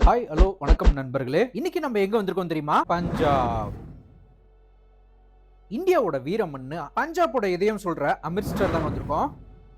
Hi hello வணக்கம் நண்பர்களே. இன்னைக்கு நம்ம எங்க வந்திருக்கோம் தெரியுமா? பஞ்சாப். இந்தியாவோட வீரமண்ணு பஞ்சாபோட இதயம் சொல்ற அமிர்தசர் தான் வந்திருக்கோம்.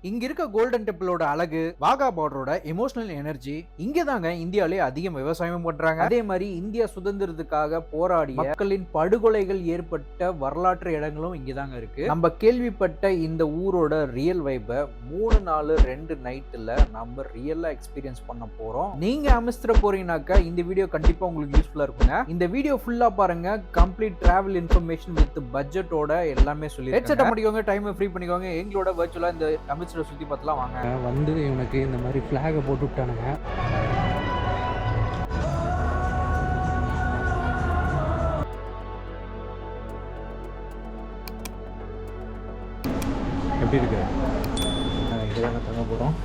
இங்க இருக்க கோல்டன் டெம்பிளோட அழகு, வாகா பார்டரோட எமோஷனல் எனர்ஜி, இங்க தாங்க இந்தியாவிலே அதிகம் விவசாயம் பண்றாங்க. அதே மாதிரி இந்தியா சுதந்திரத்துக்காக போராடிய மக்களின் படுகொலைகள் ஏற்பட்ட வரலாற்று இடங்களும் இங்க தாங்க இருக்கு. நம்ம கேள்விப்பட்ட இந்த ஊரோட ரியல் வைபை 3 நாள் 2 நைட்ல நம்ம ரியலா எக்ஸ்பீரியன்ஸ் பண்ண போறோம். நீங்க அமிர்தசர் போறீங்கன்னாக்கா இந்த வீடியோ கண்டிப்பா உங்களுக்கு யூஸ்ஃபுல்லா இருக்குங்க. இந்த வீடியோ ஃபுல்லா பாருங்க. கம்ப்ளீட் டிராவல் இன்ஃபர்மேஷன் வித் பட்ஜெட்டோட எல்லாமே சொல்லி ஹெட்செட் பண்ணிக்கோங்க, டைமை ஃப்ரீ பண்ணிக்கோங்க. எங்களோட வர்ச்சுவலா இந்த அமிர்தசர் சுத்தி பார்த்தலாம் வாங்க. வந்து இவனுக்கு இந்த மாதிரி ஃபிளாகை போட்டு விட்டானுங்க. எப்படி இருக்கு? இதுதான் தங்க போகிறோம்.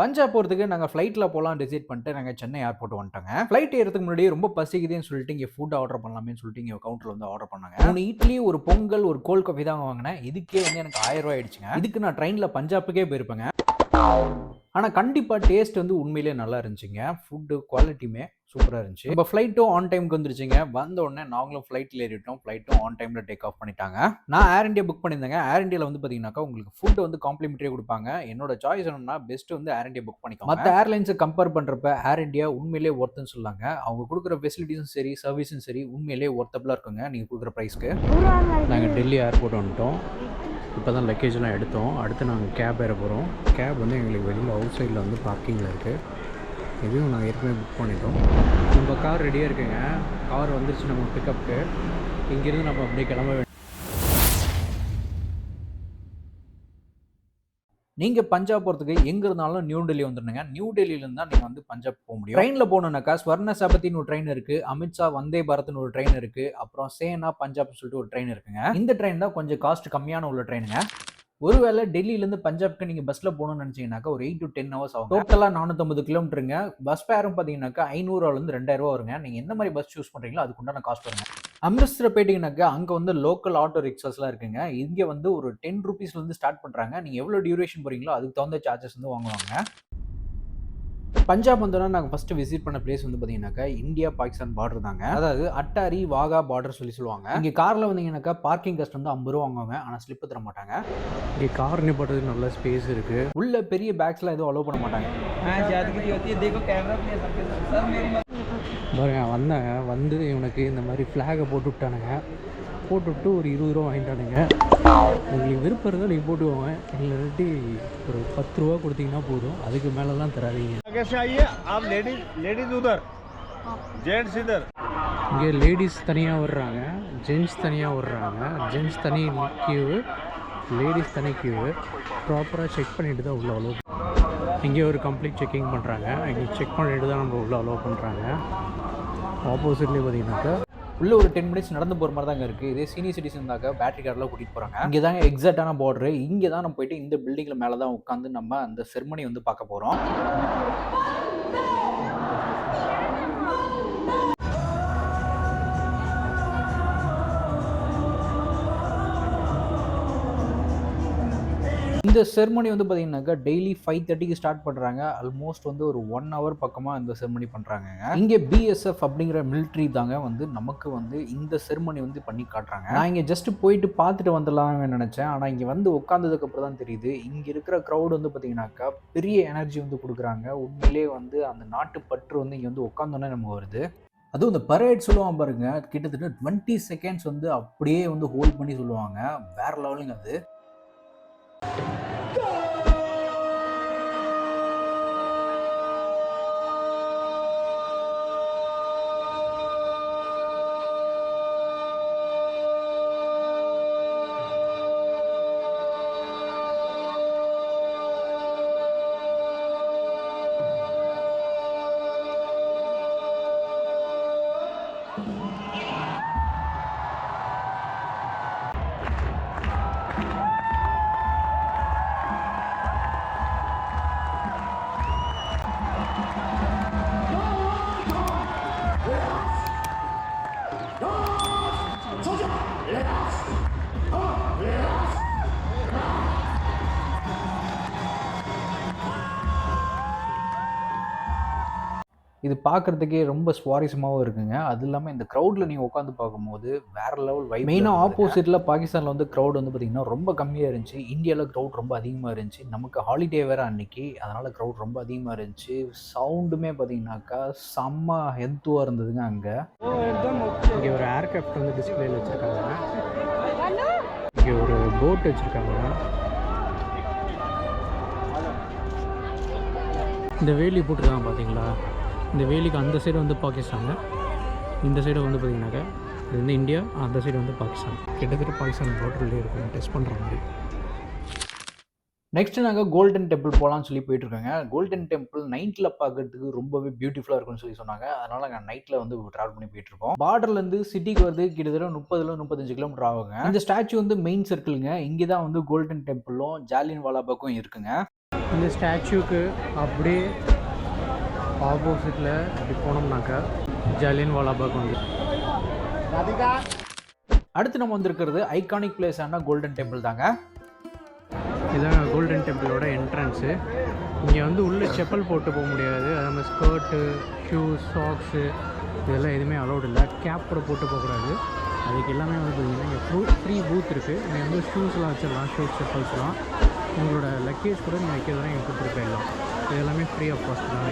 பஞ்சாப் போகிறதுக்கு நாங்கள் ஃப்ளைட்டில் போகலாம் டிசைட் பண்ணிட்டு நாங்கள் சென்னை ஏர்போர்ட் வந்துட்டோங்க. ஃப்ளைட் ஏறதுக்கு முன்னாடி ரொம்ப பசிக்குதுன்னு சொல்லிட்டு இங்கே ஃபுட் ஆர்டர் பண்ணலாமேன்னு சொல்லிட்டு இங்கே கவுண்டரில் வந்து ஆர்டர் பண்ணாங்க. 3 இட்லி, ஒரு பொங்கல், ஒரு கோல்ட் காஃபி தான் வாங்கினேன். இதுக்கே வந்து எனக்கு 1000 ரூபாய் ஆயிடுச்சுங்க. இதுக்கு நான் ட்ரெயினில் பஞ்சாப்புக்கே போயிருப்பேங்க. ஆனால் கண்டிப்பாக டேஸ்ட் வந்து உண்மையிலே நல்லா இருந்துச்சுங்க. ஃபுட்டு குவாலிட்டியுமே சூப்பராக இருந்துச்சு. இப்போ ஃப்ளைட்டும் ஆன் டைமுக்கு வந்துருச்சுங்க. வந்த உடனே நாங்களும் ஃப்ளைட்டில் ஏறிட்டோம். ஃப்ளைட்டும் ஆன் டைமில் டேக் ஆஃப் பண்ணிட்டாங்க. நான் ஏர் இண்டியா புக் பண்ணியிருந்தேங்க. ஏர் இண்டியாவில் வந்து பார்த்தீங்கன்னாக்கா உங்களுக்கு ஃபுட்டு வந்து காம்ப்ளிமெண்ட்ரியாக கொடுப்பாங்க. என்னோட சாய்ஸ் என்னன்னா பெஸ்ட் வந்து ஏர் இண்டியா புக் பண்ணிக்கோங்க. மற்ற ஏர்லைன்ஸை கம்பேர் பண்ணுறப்ப ஏர் இண்டியா உண்மையிலே ஒர்த்துன்னு சொல்லாங்க. அவங்க கொடுக்குற ஃபெசிலிட்டிஸும் சரி, சர்வீஸும் சரி உண்மையிலே ஒர்த்தபிளாக இருக்குங்க நீங்கள் கொடுக்குற ப்ரைஸ்க்கு. நாங்கள் டெல்லி ஏர்போர்ட் வந்துட்டோம். இப்போ தான் லக்கேஜெலாம் எடுத்தோம். அடுத்து நாங்கள் கேப் ஏற போகிறோம். கேப் வந்து எங்களுக்கு வெளியில் அவுட் சைடில் வந்து பார்க்கிங்கில் இருக்குது. இதுவும் நாங்கள் ஏற்கனவே புக் பண்ணிட்டோம். நம்ம கார் ரெடியாக இருக்குங்க. கார் வந்துருச்சு நம்ம பிக்கப்புக்கு. இங்கேருந்து நம்ம அப்படியே கிளம்ப வேண்டும். நீங்கள் பஞ்சாப் போகிறதுக்கு எங்கே இருந்தாலும் நியூ டெல்லி வந்துடுங்க. நியூ டெல்லியிலேருந்து தான் நீங்கள் வந்து பஞ்சாப் போக முடியும். ட்ரெயினில் போகணுன்னாக்கா ஸ்வர்ண சபத்தின்னு ஒரு ட்ரெயின் இருக்குது. அமித்ஷா வந்தே பாரத்னு ஒரு ட்ரெயின் இருக்குது. அப்புறம் சேனா பஞ்சாப்னு சொல்லிட்டு ஒரு ட்ரெயின் இருக்குங்க. இந்த ட்ரெயின் தான் கொஞ்சம் காஸ்ட் கம்மியான உள்ள ட்ரெயினுங்க. ஒருவேளை டெல்லியிலேருந்து பஞ்சாப்க்கு நீங்கள் பஸ்ஸில் போகணும்னு நினச்சிங்கனாக்கா ஒரு 8 to 10 hours ஆகும். டோட்டலாக 450 கிலோமீட்டருங்க. பஸ் ஃபேரும் பார்த்தீங்கன்னாக்கா 500 2000 ரூபா வருங்க. நீங்கள் எந்த மாதிரி பஸ் சூஸ் பண்ணுறீங்களோ அதுக்குண்டான காஸ்ட் வருங்க. அமிர்தசர் போயிட்டீங்கன்னாக்கா அங்கே வந்து லோக்கல் ஆட்டோ ரிக்ஷாஸ்லாம் இருக்குங்க. இங்கே வந்து ஒரு 10 rupeesலேருந்து ஸ்டார்ட் பண்ணுறாங்க. நீங்கள் எவ்வளோ டியூரேஷன் போகிறீங்களோ அதுக்கு தகுந்த சார்ஜஸ் வந்து வாங்குவாங்க. பஞ்சாப் வந்தோன்னா நாங்கள் ஃபஸ்ட்டு விசிட் பண்ண பிளேஸ் வந்து பார்த்தீங்கன்னாக்கா இந்தியா பாகிஸ்தான் பார்டர் தாங்க. அதாவது அட்டாரி வாகா பார்டர் சொல்லுவாங்க. இங்கே காரில் வந்தீங்கன்னாக்கா பார்க்கிங் காஸ்ட் வந்து 50 ரூபா வாங்குவாங்க. ஆனால் ஸ்லிப்பு தர மாட்டாங்க. இங்கே கார் நிப்பாட்டுறதுக்கு நல்ல ஸ்பேஸ் இருக்குது. உள்ள பெரிய பேக்ஸ்லாம் எதுவும் அலோவ் பண்ண மாட்டாங்க. பாருங்க வந்தாங்க. வந்து இவனுக்கு இந்த மாதிரி ஃப்ளாகை போட்டு விட்டானுங்க. போட்டுவிட்டு ஒரு 20 ரூபா வாங்கிட்டானுங்க. உங்களுக்கு விருப்பம் இருந்தால் நீங்கள் போட்டுக்கோங்க. இல்லாட்டி ஒரு 10 ரூபா கொடுத்தீங்கன்னா போதும். அதுக்கு மேலெலாம் தராதீங்க. இங்கே லேடிஸ் தனியாக வர்றாங்க, ஜென்ட்ஸ் தனியாக வர்றாங்க. ஜென்ட்ஸ் தனி கியூவு, லேடிஸ் தனி கியூவு. ப்ராப்பராக செக் பண்ணிட்டு தான் உள்ள அலோவ். இங்கே ஒரு கம்ப்ளீட் செக்கிங் பண்ணுறாங்க. இங்கே செக் பண்ணிட்டு தான் நம்ம உள்ள அலோவ் பண்ணுறாங்க. ஆப்போசிட்லேயே பார்த்தீங்கன்னாக்கா உள்ள ஒரு 10 minutes நடந்து போகிற மாதிரி தாங்க இருக்குது. இதே சீனியர் சிட்டிசன் தாங்க பேட்டரி கார்லாம் கூட்டிகிட்டு போகிறாங்க. இங்கே தாங்க எக்ஸாக்டான பார்டரு. இங்கே தான் நம்ம போயிட்டு இந்த பில்டிங்கில் மேலே தான் உட்காந்து நம்ம அந்த செர்மனி வந்து பார்க்க போகிறோம். இந்த செர்மனி வந்து பார்த்தீங்கன்னாக்கா டெய்லி 5:30க்கு ஸ்டார்ட் பண்ணுறாங்க. ஆல்மோஸ்ட் வந்து ஒரு 1 hour பக்கமாக இந்த செர்மனி பண்ணுறாங்க. இங்கே பிஎஸ்எஃப் அப்படிங்கிற மிலிட்ரி தாங்க வந்து நமக்கு வந்து இந்த செர்மனி வந்து பண்ணி காட்டுறாங்க. நான் இங்கே ஜஸ்ட் போயிட்டு பார்த்துட்டு வந்துடலாம்னு நினச்சேன். ஆனால் இங்கே வந்து உட்காந்ததுக்கு அப்புறம் தான் தெரியுது இங்கே இருக்கிற க்ரௌட் வந்து பார்த்தீங்கன்னாக்கா பெரிய எனர்ஜி வந்து கொடுக்குறாங்க. உண்மையிலே வந்து அந்த நாட்டு பற்று வந்து இங்கே வந்து உட்காந்தோன்னே நமக்கு வருது. அதுவும் இந்த பரேட் சொல்லுவாங்க பாருங்க, கிட்டத்தட்ட 20 seconds வந்து அப்படியே வந்து ஹோல்ட் பண்ணி சொல்லுவாங்க. வேற லெவலுங்க அது. இது பார்க்குறதுக்கே ரொம்ப சுவாரஸ்யமாகவும் இருக்குங்க. அது இல்லாமல் இந்த க்ரௌடில் நீங்கள் உட்காந்து பார்க்கும்போது வேறு லெவல் வைப். மெயினாக ஆப்போசிட்டில் பாகிஸ்தானில் வந்து க்ரௌட் வந்து பார்த்திங்கன்னா ரொம்ப கம்மியாக இருந்துச்சு. இந்தியாவில் க்ரௌட் ரொம்ப அதிகமாக இருந்துச்சு. நமக்கு ஹாலிடே வேறு அன்றைக்கி, அதனால் க்ரௌட் ரொம்ப அதிகமாக இருந்துச்சு. சவுண்டுமே பார்த்திங்கனாக்கா செம்ம ஹெல்த்துவாக இருந்ததுங்க அங்கே. இங்கே ஒரு ஏர்கிராஃப்ட் வந்து டிஸ்பிளேல வச்சுருக்காங்க. இங்கே ஒரு போட் வச்சுருக்காங்க. இந்த வேலி போட்டிருக்காங்க பார்த்தீங்களா? இந்த வேலிக்கு அந்த சைடு வந்து பாகிஸ்தான், இந்த சைடு வந்து பார்த்திங்கனாக்கா இது வந்து இந்தியா, அந்த சைடு வந்து பாகிஸ்தான். கிட்டத்தட்ட பாகிஸ்தான் போர்டர்லேயே இருக்கும், டெஸ்ட் பண்ணுற மாதிரி. நெக்ஸ்ட்டு நாங்கள் கோல்டன் டெம்பிள் போகலான்னு சொல்லி போயிட்டுருக்கோங்க. கோல்டன் டெம்பிள் நைட்டில் பார்க்குறதுக்கு ரொம்பவே பியூட்டிஃபுல்லாக இருக்கும்னு சொல்லி சொன்னாங்க. அதனால் நாங்கள் நைட்டில் வந்து ட்ராவல் பண்ணி போயிட்டுருக்கோம். பார்டர்லேருந்து சிட்டிக்கு வந்து கிட்டத்தட்ட 30-35 கிலோமீட்டர் ஆகுங்க. இந்த ஸ்டாச்சு வந்து மெயின் சர்க்கிளுங்க. இங்கே தான் வந்து கோல்டன் டெம்பிளும் ஜாலியன் வாலாபாக்கும் இருக்குங்க. இந்த ஸ்டாச்சுக்கு அப்படியே ஆப்போசிட்டில் இப்படி போனோம்னாக்கா ஜாலியன் வாலாபாக் வந்து. அடுத்து நம்ம வந்திருக்கிறது ஐகானிக் பிளேஸான கோல்டன் டெம்பிள் தாங்க. இதுதான் கோல்டன் டெம்பிளோட என்ட்ரன்ஸு. இங்கே வந்து உள்ளே செப்பல் போட்டு போக முடியாது. அது மாதிரி ஸ்கர்ட்டு, ஷூஸ், சாக்ஸு இதெல்லாம் எதுவுமே அலௌட் இல்லை. கேப் கூட போட்டு போகக்கூடாது. அதுக்கு எல்லாமே வந்து பார்த்திங்கன்னா இங்கே ஃப்ரீ பூத் இருக்குது. இங்கே வந்து ஷூஸ்லாம் வச்சிடலாம், ஷூஸ், செப்பல்ஸ்லாம். உங்களோட லக்கேஜ் கூட நீங்கள் வைக்கிறதுலாம் இங்கே கொடுத்துட்டு போயிடலாம். இது எல்லாமே ஃப்ரீ ஆஃப் காஸ்ட் தான்.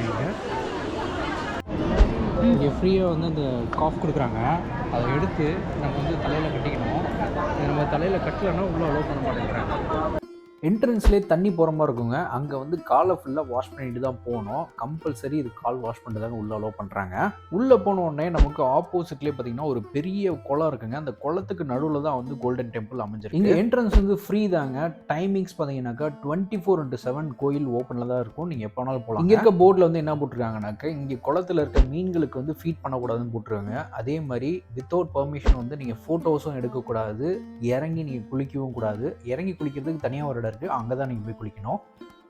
இங்கே ஃப்ரீயாக வந்து அந்த காஃப் கொடுக்குறாங்க. அதை எடுத்து நம்ம வந்து தலையில் கட்டிக்கணும். நம்ம தலையில் கட்டலைன்னா உள்ளே அலோவ் பண்ண மாட்டேங்கிறாங்க. என்ட்ரன்ஸ்லேயே தண்ணி போகிற மாதிரி இருக்குங்க. அங்கே வந்து காலை ஃபுல்லாக வாஷ் பண்ணிட்டு தான் போகணும். கம்பல்சரி இது கால் வாஷ் பண்ணிட்டு தாங்க உள்ளே அலோவ் பண்ணுறாங்க. உள்ளே போன உடனே நமக்கு ஆப்போசிட்லேயே பார்த்தீங்கன்னா ஒரு பெரிய குளம் இருக்குங்க. அந்த குளத்துக்கு நடுவில் தான் வந்து கோல்டன் டெம்பிள் அமைஞ்சிருக்கு. இங்கே என்ட்ரன்ஸ் வந்து ஃப்ரீ தாங்க. டைமிங்ஸ் பார்த்தீங்கன்னாக்கா 24/7 கோயில் ஓப்பனில் தான் இருக்கும். நீங்கள் எப்போ வேணாலும் போகலாம். இங்கே இருக்க போர்டில் வந்து என்ன போட்டிருக்காங்கனாக்கா, இங்கே குளத்தில் இருக்க மீன்களுக்கு வந்து ஃபீட் பண்ணக்கூடாதுன்னு போட்டுருக்காங்க. அதே மாதிரி வித்தவுட் பெர்மிஷன் வந்து நீங்கள் ஃபோட்டோஸும் எடுக்கக்கூடாது, இறங்கி நீங்கள் குளிக்கவும் கூடாது. இறங்கி குளிக்கிறதுக்கு தனியாக ஒரு இருக்கு, அங்கே தான் நீங்கள் போய் குளிக்கணும்.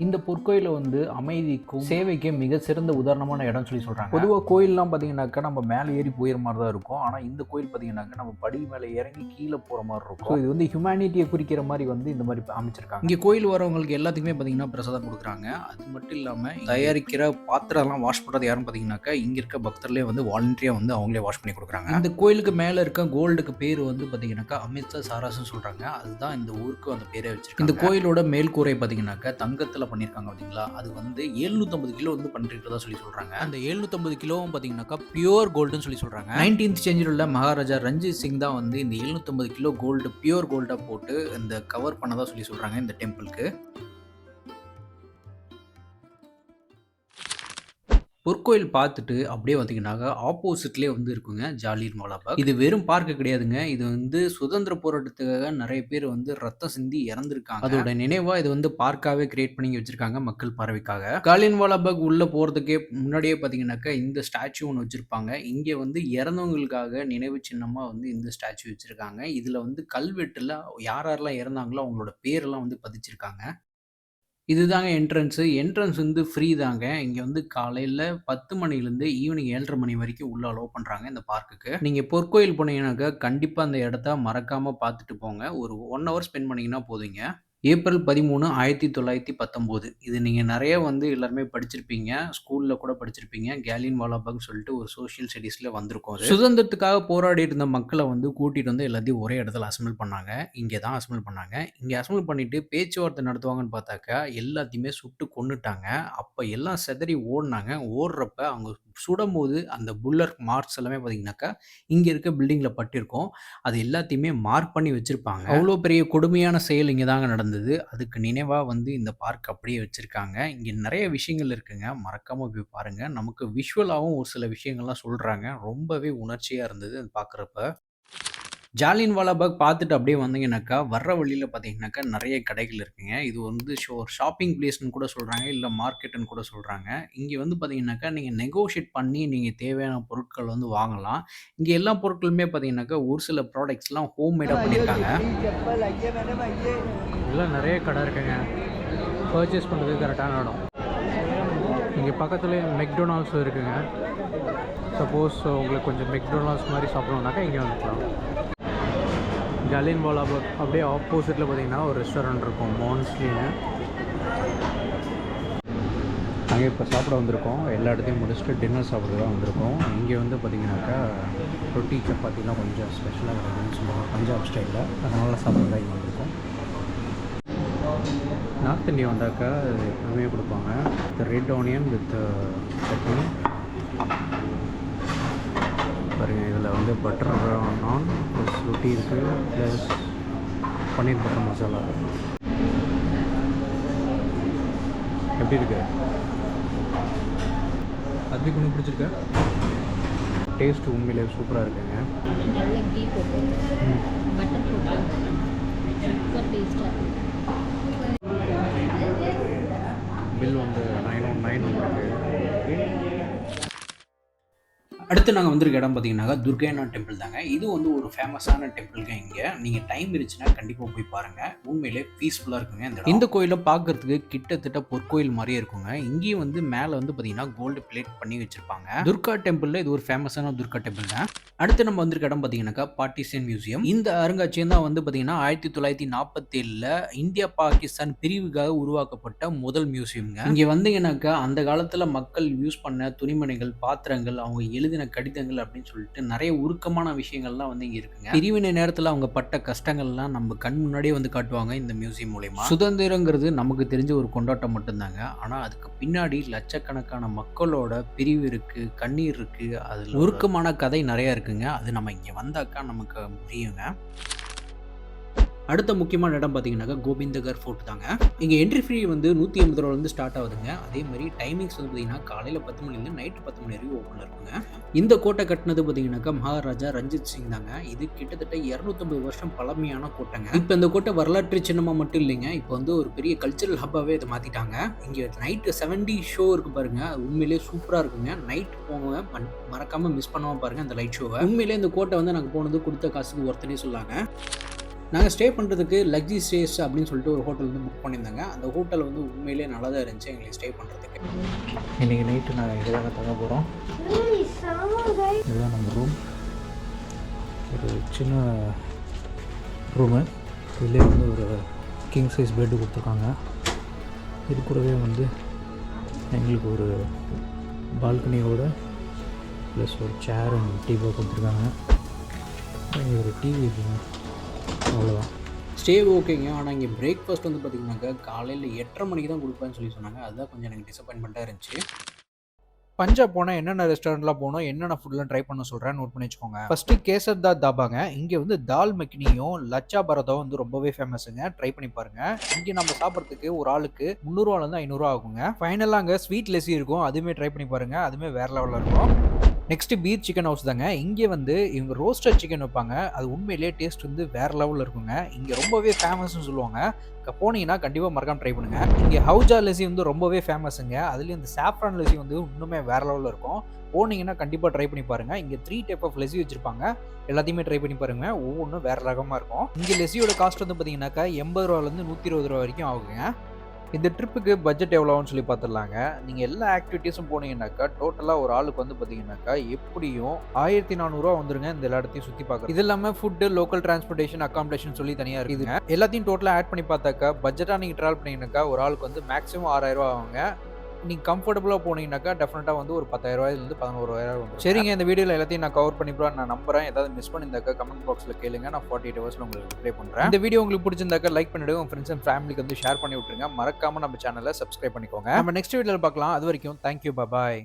இந்த பொற்கோயிலை வந்து அமைதிக்கும் சேவைக்கு மிக சிறந்த உதாரணமான இடம் சொல்லி சொல்கிறாங்க. பொதுவாக கோயிலெலாம் பார்த்தீங்கன்னாக்கா நம்ம மேலே ஏறி போயிற மாதிரி தான் இருக்கும். ஆனால் இந்த கோயில் பார்த்தீங்கன்னாக்கா நம்ம படி மேலே இறங்கி கீழே போகிற மாதிரி இருக்கும். இது வந்து ஹியூமனிட்டியை குறிக்கிற மாதிரி வந்து இந்த மாதிரி அமைச்சிருக்காங்க. இங்கே கோயில் வரவங்களுக்கு எல்லாத்துக்குமே பார்த்தீங்கன்னா பிரசாதம் கொடுக்குறாங்க. அது மட்டும் இல்லாமல் தயாரிக்கிற பாத்திரம்லாம் வாஷ் பண்ணுறது யாருன்னு பார்த்தீங்கன்னாக்கா இங்கே இருக்க பக்தர்லேயே வந்து வாலண்டியராக வந்து அவங்களே வாஷ் பண்ணி கொடுக்குறாங்க. இந்த கோயிலுக்கு மேலே இருக்க கோல்டுக்கு பேர் வந்து பார்த்தீங்கன்னாக்கா அமிர்தா சாராஸ்ன்னு சொல்கிறாங்க. அதுதான் இந்த ஊருக்கு அந்த பேரை வச்சிருக்கு. இந்த கோயிலோட மேல்கூரை பார்த்தீங்கன்னாக்கா தங்கத்தில் பண்ணியிருக்காங்க பார்த்தீங்களா, அது வந்து 750 கிலோ வந்து பண்ணிருக்கிறதா சொல்லி சொல்கிறாங்க. அந்த 750 கிலோவும் பார்த்தீங்கன்னாக்கா பியூர் கோல்டுன்னு சொல்லி சொல்கிறாங்க. 19th செஞ்சுரியில் உள்ள மகாராஜா ரஞ்சித் சிங் தான் வந்து இந்த 750 கிலோ கோல்டு பியூர் கோல்டாக போட்டு இந்த கவர் பண்ணதா சொல்லி சொல்கிறாங்க இந்த டெம்பிளுக்கு. பொற்கோயில் பார்த்துட்டு அப்படியே பார்த்தீங்கன்னாக்கா ஆப்போசிட்லேயே வந்து இருக்குங்க ஜாலியன் வாலாபாக். இது வெறும் பார்க்க கிடையாதுங்க. இது வந்து சுதந்திர போராட்டத்துக்காக நிறைய பேர் வந்து ரத்தம் சிந்தி இறந்துருக்காங்க. அதோட நினைவா இது வந்து பார்க்காவே கிரியேட் பண்ணி வச்சிருக்காங்க மக்கள் பார்வைக்காக. ஜாலியன் வாலாபாக் உள்ள போறதுக்கே முன்னாடியே பார்த்தீங்கன்னாக்கா இந்த ஸ்டாச்சு ஒன்று வச்சிருப்பாங்க. இங்கே வந்து இறந்தவங்களுக்காக நினைவு சின்னமா வந்து இந்த ஸ்டாச்சு வச்சிருக்காங்க. இதுல வந்து கல்வெட்டுல யாரெல்லாம் இறந்தாங்களோ அவங்களோட பேரெல்லாம் வந்து பதிச்சிருக்காங்க. இதுதாங்க என்ட்ரன்ஸ் வந்து ஃப்ரீ தாங்க. இங்கே வந்து காலையில் 10 மணிலேருந்து ஈவினிங் 7:30 மணி வரைக்கும் உள்ள அலோவ் பண்ணுறாங்க இந்த பார்க்குக்கு. நீங்கள் பொற்கோயில் போனீங்கன்னாக்கா கண்டிப்பாக அந்த இடத்த மறக்காமல் பார்த்துட்டு போங்க. ஒரு 1 ஹவர் ஸ்பெண்ட் பண்ணிங்கன்னா போதுங்க. ஏப்ரல் 13, 1919. இது நீங்கள் நிறைய வந்து எல்லாருமே படிச்சிருப்பீங்க. ஸ்கூலில் கூட படிச்சிருப்பீங்க. ஜாலியன் வாலாபாக்னு சொல்லிட்டு ஒரு சோஷியல் ஸ்டடீஸில் வந்திருக்கும். சுதந்திரத்துக்காக போராடி இருந்த மக்களை வந்து கூட்டிகிட்டு வந்து எல்லாத்தையும் ஒரே இடத்துல அசம்பிள் பண்ணாங்க. இங்கே தான் அசம்பிள் பண்ணாங்க. இங்கே அசம்பிள் பண்ணிவிட்டு பேச்சுவார்த்தை நடத்துவாங்கன்னு பார்த்தாக்கா எல்லாத்தையுமே சுட்டு கொன்னுட்டாங்க. அப்போ எல்லாம் சிதறி ஓடினாங்க. ஓடுறப்ப அவங்க சுடும்போது அந்த புல்லட் மார்க்ஸ் எல்லாமே பார்த்தீங்கன்னாக்கா இங்கே இருக்க பில்டிங்கில் பட்டிருக்கும். அது எல்லாத்தையுமே மார்க் பண்ணி வச்சுருப்பாங்க. அவ்வளோ பெரிய கொடுமையான செயல் இங்கே தாங்க நடந்தது. அதுக்கு நினைவாக வந்து இந்த பார்க் அப்படியே வச்சுருக்காங்க. இங்கே நிறைய விஷயங்கள் இருக்குங்க. மறக்காமல் போய் பாருங்கள். நமக்கு விஷுவலாகவும் ஒரு சில விஷயங்கள்லாம் சொல்கிறாங்க. ரொம்பவே உணர்ச்சியாக இருந்தது அது பார்க்குறப்ப. ஜாலியன் வாலாபாக் பார்த்துட்டு அப்படியே வந்தீங்கன்னாக்கா வர்ற வழியில் பார்த்தீங்கன்னாக்கா நிறைய கடைகள் இருக்குங்க. இது வந்து ஷாப்பிங் பிளேஸ்னு கூட சொல்கிறாங்க, இல்லை மார்க்கெட்டுன்னு கூட சொல்கிறாங்க. இங்கே வந்து பார்த்தீங்கன்னாக்கா நீங்கள் நெகோஷியேட் பண்ணி நீங்கள் தேவையான பொருட்கள் வந்து வாங்கலாம். இங்கே எல்லா பொருட்களுமே பார்த்தீங்கன்னாக்கா ஒரு சில ப்ராடக்ட்ஸ்லாம் ஹோம்மேடாக பண்ணியிருக்காங்க. இதெல்லாம் நிறைய கடை இருக்குங்க. பர்ச்சேஸ் பண்ணுறதுக்கு கரெக்டான இடம். இங்கே பக்கத்துலேயே மெக்டொனால்ட்ஸும் இருக்குங்க. சப்போஸ் உங்களுக்கு கொஞ்சம் மெக்டொனால்ட்ஸ் மாதிரி சாப்பிடணுன்னாக்கா இங்கே வந்துக்கலாம். ஜாலியன் வாலாபாக் அப்படியே ஆப்போசிட்டில் பார்த்தீங்கன்னா ஒரு ரெஸ்டாரண்ட் இருக்கும், மான்ஸ்லின்னு. நாங்கள் இப்போ சாப்பிட வந்திருக்கோம். எல்லா இடத்தையும் முடிச்சுட்டு டின்னர் சாப்பிட தான் வந்திருக்கோம். இங்கே வந்து பார்த்திங்கனாக்கா ரொட்டி சப்பாத்திலாம் கொஞ்சம் ஸ்பெஷலாக கிடைக்குதுன்னு சொல்லுவாங்க பஞ்சாப் ஸ்டைலில், அதனால சாப்பிட தான் இங்கே வந்திருக்கோம். நார்த் இந்தியா வந்தாக்கா எப்பவுமே கொடுப்பாங்க ரெட் ஆனியன் வித் சட்னி. பாருங்கள், இதில் வந்து பட்டர் நான் ப்ளஸ் ரொட்டி இருக்குது, ப்ளஸ் பன்னீர் பட்டர் மசாலா. எப்படி இருக்கு? அது கொஞ்சம் பிடிச்சிருக்கா? டேஸ்ட் உண்மையிலே சூப்பராக இருக்குங்க. நல்ல கீ போட்டு பட்டர் போட்டு சூப்பர் டேஸ்ட்டாக. பில் வந்து 919 வந்துருக்கு. அடுத்து நாங்கள் வந்திருக்க இடம் பார்த்தீங்கன்னாக்கா துர்கைநாத் டெம்பிள் தாங்க. இது வந்து ஒரு ஃபேமஸான டெம்பிள்ங்க. இங்கே நீங்கள் டைம் இருந்துச்சுன்னா கண்டிப்பாக போய் பாருங்கள். உண்மையிலே பீஸ்ஃபுல்லாக இருக்குங்க. இந்த கோயிலை பார்க்கறதுக்கு கிட்டத்தட்ட பொற்கோயில் மாதிரியே இருக்குங்க. இங்கேயும் வந்து மேலே வந்து பார்த்தீங்கன்னா கோல்டு பிளேட் பண்ணி வச்சுருப்பாங்க. துர்கா டெம்பிளில் இது ஒரு ஃபேமஸான துர்கா டெம்பிள் தான். அடுத்து நம்ம வந்திருக்க இடம் பார்த்தீங்கன்னாக்கா பார்ட்டிஷன் மியூசியம். இந்த அருங்காட்சியம் தான் வந்து பார்த்தீங்கன்னா 1947 இந்தியா பாகிஸ்தான் பிரிவுக்காக உருவாக்கப்பட்ட முதல் மியூசியம்ங்க. இங்கே வந்தீங்கன்னாக்கா அந்த காலத்தில் மக்கள் யூஸ் பண்ண துணிமணிகள், பாத்திரங்கள், அவங்க எழுதின கடிதங்கள் அப்படின்னு சொல்லிட்டு நிறைய உருக்கமான விஷயங்கள்லாம் வந்து இங்கே இருக்குங்க. பிரிவினை நேரத்தில் அவங்க பட்ட கஷ்டங்கள்லாம் நம்ம கண் முன்னாடியே வந்து காட்டுவாங்க இந்த மியூசியம் மூலமா. சுதந்திரங்கிறது நமக்கு தெரிஞ்ச ஒரு கொண்டாட்டம் மட்டும்தாங்க. ஆனால் அதுக்கு பின்னாடி லட்சக்கணக்கான மக்களோட பிரிவு இருக்கு, கண்ணீர் இருக்கு, அதில் உருக்கமான கதை நிறைய இருக்குங்க. அது நம்ம இங்கே வந்தாக்கா நமக்கு புரியுங்க. அடுத்த முக்கியமான இடம் பார்த்தீங்கன்னாக்கா கோபிந்தகர் ஃபோர்ட் தாங்க. இங்கே என்ட்ரி ஃப்ரீ வந்து 180 ரூபாயிலேருந்து ஸ்டார்ட் ஆகுதுங்க. அதே மாதிரி டைமிங்ஸ் வந்து பார்த்தீங்கன்னா காலையில் 10 மணிலேருந்து நைட்டு 10 மணி வரைக்கும் ஓப்பனில் இருக்குங்க. இந்த கோட்டை கட்டினது பார்த்தீங்கன்னாக்கா மகாராஜா ரஞ்சித் சிங் தாங்க. இது கிட்டத்தட்ட 250 வருஷம் பழமையான கோட்டைங்க. இப்போ இந்த கோட்டை வரலாற்று சின்னமாக மட்டும் இல்லைங்க, இப்போ வந்து ஒரு பெரிய கல்ச்சரல் ஹப்பாகவே இதை மாற்றிட்டாங்க. இங்கே நைட்டு 70 ஷோ இருக்குது பாருங்க, அது உண்மையிலேயே சூப்பராக இருக்குங்க. நைட் போங்க, மறக்காமல் மிஸ் பண்ணாமல் பாருங்கள் அந்த லைட் ஷோவை. உண்மையிலே இந்த கோட்டை வந்து நாங்கள் போனது கொடுத்த காசுக்கு ஒருத்தனே சொல்லாங்க. நாங்கள் ஸ்டே பண்ணுறதுக்கு லக்ஸி ஸ்டேஸ் அப்படின்னு சொல்லிட்டு ஒரு ஹோட்டல் வந்து புக் பண்ணியிருந்தாங்க. அந்த ஹோட்டல் வந்து உண்மையிலே நல்லா தான் இருந்துச்சு எங்களுக்கு ஸ்டே பண்ணுறதுக்கு. இன்றைக்கி நைட்டு நாங்கள் இங்கே தாங்க தங்க போகிறோம். இதுதான் நம்ம ரூம். ஒரு சின்ன ரூமு. இதிலே வந்து ஒரு கிங் சைஸ் பெட்டு கொடுத்துருக்காங்க. இது கூடவே வந்து எங்களுக்கு ஒரு பால்கனியோட ப்ளஸ் ஒரு சேர் அண்ட் டிவி கொடுத்துருக்காங்க. ஒரு டிவி இருக்குங்க, அவ்வளோதான். ஸ்டே ஓகேங்க. ஆனால் இங்கே பிரேக்ஃபாஸ்ட் வந்து பார்த்திங்கனாக்கா காலையில் 8:30 மணிக்கு தான் கொடுப்பேன்னு சொல்லி சொன்னாங்க. அதுதான் கொஞ்சம் எனக்கு டிசப்பாயின்மெண்ட்டாக இருந்துச்சு. பஞ்சாப் போனால் என்னென்ன ரெஸ்டாரண்ட்லாம் போகணும், என்னென்ன ஃபுட்லாம் ட்ரை பண்ண சொல்கிறேன், நோட் பண்ணி வச்சுக்கோங்க. ஃபஸ்ட்டு கேசர்தா தாபாங்க. இங்கே வந்து தால் மக்னியும் லச்சா பரோட்டாவும் வந்து ரொம்பவே ஃபேமஸுங்க. ட்ரை பண்ணி பாருங்கள். இங்கே நம்ம சாப்பிட்றதுக்கு ஒரு ஆளுக்கு 300 500 ஆகுங்க. ஃபைனலாக அங்கே ஸ்வீட் லெஸ்ஸி இருக்கும், அதுவுமே ட்ரை பண்ணி பாருங்கள். அதுவுமே வேறு லெவலில் இருக்கும். நெக்ஸ்ட் பீர் சிக்கன் ஹவுஸ் தாங்க. இங்கே வந்து இவங்க ரோஸ்டட் சிக்கன் வைப்பாங்க. அது உண்மையிலேயே டேஸ்ட் வந்து வேறு லெவலில் இருக்குங்க. இங்கே ரொம்பவே ஃபேமஸ்ன்னு சொல்லுவாங்க. போனீங்கன்னா கண்டிப்பாக மறக்காம ட்ரை பண்ணுங்க. இங்கே ஹவுஜா லெசி வந்து ரொம்பவே ஃபேமஸுங்க. அதுலேயும் இந்த சாஃப்ரான் லெசி வந்து இன்னுமே வேறு லெவலில் இருக்கும். போனீங்கன்னா கண்டிப்பாக ட்ரை பண்ணி பாருங்கள். இங்கே 3 டைப் ஆஃப் லெசி வச்சுருப்பாங்க. எல்லாத்தையுமே ட்ரை பண்ணி பாருங்கள். ஒவ்வொன்றும் வேறு ரகமாக இருக்கும். இங்கே லெசியோட காஸ்ட் வந்து பார்த்தீங்கன்னாக்கா 80 ரூபாலேருந்து 120 ரூபா வரைக்கும் ஆகுங்க. இந்த ட்ரிப்புக்கு பட்ஜெட் எவ்வளோன்னு சொல்லி பார்த்துடலாங்க. நீங்கள் எல்லா ஆக்டிவிட்டீஸும் போனீங்கன்னாக்கா டோட்டலாக ஒரு ஆளுக்கு வந்து பார்த்தீங்கன்னாக்கா எப்படியும் 1400 வந்துருங்க இந்த எல்லா இடத்தையும் சுற்றி பார்க்க. இது இல்லாமல் ஃபுட்டு, லோக்கல் டிரான்ஸ்போர்ட்டேஷன், அக்காமடேஷன் சொல்லி தனியாக இருக்குதுங்க. எல்லாத்தையும் டோட்டலாக ஆட் பண்ணி பார்த்தாக்கா பட்ஜெட்டாக நீங்கள் ட்ராவல் பண்ணிங்கனாக்கா ஒரு ஆளுக்கு வந்து மேக்ஸிமம் 6000 ரூபா ஆகுங்க. நீங்கள் கம்ஃபர்டபுளாக போனீங்கன்னாக்கா டெஃபினட்டாக வந்து ஒரு 10,000 ரூபாயிலிருந்து 11,000 வந்து. சரிங்க, இந்த வீடியோவில் எல்லாத்தையும் நான் கவர் பண்ணிப்பேன் நான் நம்புறேன். ஏதாவது மிஸ் பண்ணியிருந்தாக்கா கமெண்ட் பாக்ஸில் கேளுங்க. நான் 48 ஹவர்ஸில் உங்களுக்கு ரிப்ளை பண்ணுறேன். இந்த வீடியோ உங்களுக்கு பிடிச்சிருந்தாக்கா லைக் பண்ணிவிடுங்க. உங்கள் ஃப்ரெண்ட்ஸ் அண்ட் ஃபேமிலிக்கு வந்து ஷேர் பண்ணி விட்டுருங்க. மறக்காமல் நம்ம சேனலை சப்ஸ்கிரைப் பண்ணிக்கோங்க. நம்ம நெக்ஸ்ட் வீடியோவில் பார்க்கலாம். அது வரைக்கும் தேங்க்யூ, பாய்.